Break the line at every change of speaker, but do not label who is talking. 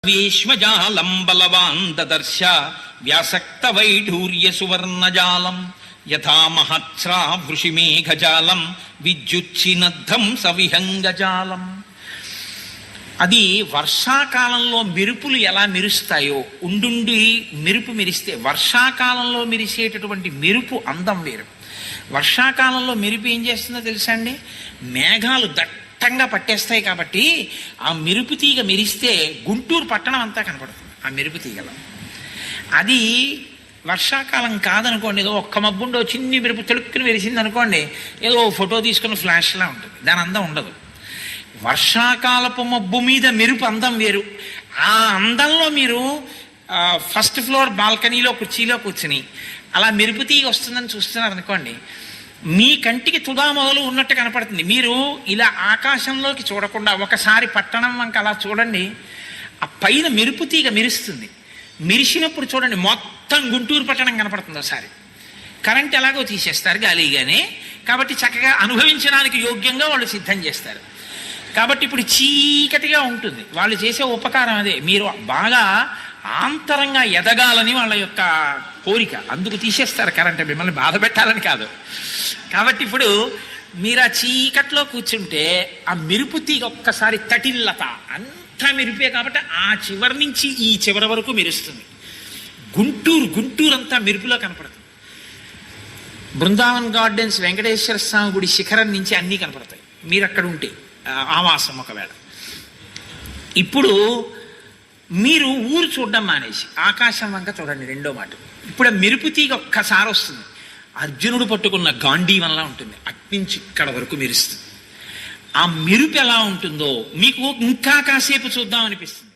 విశ్వజాలం బలవాన్ దదర్శ వ్యాసక్త వైఢూర్య సువర్ణజాలం యథా మహత్స్రా వృషిమేఘజాలం విద్యుచ్చినద్ధం సవిహంగజాలం. అది వర్షాకాలంలో మెరుపులు ఎలా మెరుస్తాయో, ఉండుండి మెరుపు మెరిస్తే వర్షాకాలంలో మెరిసేటటువంటి మెరుపు అందం వేరు. వర్షాకాలంలో మెరుపు ఏం చేస్తుందో తెలుసా అండి? మేఘాలు దట్టంగా పట్టేస్తాయి కాబట్టి ఆ మెరుపు తీగ మెరిస్తే గుంటూరు పట్టణం అంతా కనపడుతుంది ఆ మెరుపు తీగలో. అది వర్షాకాలం కాదనుకోండి, ఏదో ఒక్క మబ్బుండో చిన్ని మెరుపు తెలుక్కుని మెరిసింది అనుకోండి, ఏదో ఫోటో తీసుకున్న ఫ్లాష్లా ఉంటుంది, దాని అందం ఉండదు. వర్షాకాలపు మబ్బు మీద మెరుపు అందం వేరు. ఆ అందంలో మీరు ఫస్ట్ ఫ్లోర్ బాల్కనీలో కుర్చీలో కూర్చుని అలా మెరుపు తీగ వస్తుందని చూస్తున్నారు అనుకోండి, మీ కంటికి తుదా మొదలు ఉన్నట్టు కనపడుతుంది. మీరు ఇలా ఆకాశంలోకి చూడకుండా ఒకసారి పట్టణం వంక అలా చూడండి, ఆ పైన మెరుపు తీగ మెరుస్తుంది. మెరిసినప్పుడు చూడండి మొత్తం గుంటూరు పట్టణం కనపడుతుంది. ఒకసారి కరెంట్ ఎలాగో తీసేస్తారు గాలిగానే, కాబట్టి చక్కగా అనుభవించడానికి యోగ్యంగా వాళ్ళు సిద్ధం చేస్తారు. కాబట్టి ఇప్పుడు చీకటిగా ఉంటుంది. వాళ్ళు చేసే ఉపకారం అదే, మీరు బాగా ఆంతరంగా ఎదగాలని వాళ్ళ యొక్క కోరిక, అందుకు తీసేస్తారు కరెంట్, మిమ్మల్ని బాధ పెట్టాలని కాదు. కాబట్టి ఇప్పుడు మీరు ఆ చీకట్లో కూర్చుంటే ఆ మెరుపు తీగ ఒక్కసారి తటిల్లత అంతా మెరిపే, కాబట్టి ఆ చివరి నుంచి ఈ చివరి వరకు మెరుస్తుంది. గుంటూరు అంతా మెరుపులో కనపడుతుంది. బృందావన్ గార్డెన్స్ వెంకటేశ్వర స్వామి గుడి శిఖరం నుంచి అన్నీ కనపడతాయి మీరు అక్కడ ఉంటే, ఆవాసం ఒకవేళ. ఇప్పుడు మీరు ఊరు చూడడం మానేసి ఆకాశం వంక చూడండి. రెండో మాట, ఇప్పుడు ఆ మెరుపు తీగ ఒక్కసారి వస్తుంది, అర్జునుడు పట్టుకున్న గాంధీవంలా ఉంటుంది, అట్నుంచి ఇక్కడ వరకు మెరుస్తుంది. ఆ మెరుపు ఎలా ఉంటుందో మీకు ఇంకా కాసేపు చూద్దాం అనిపిస్తుంది.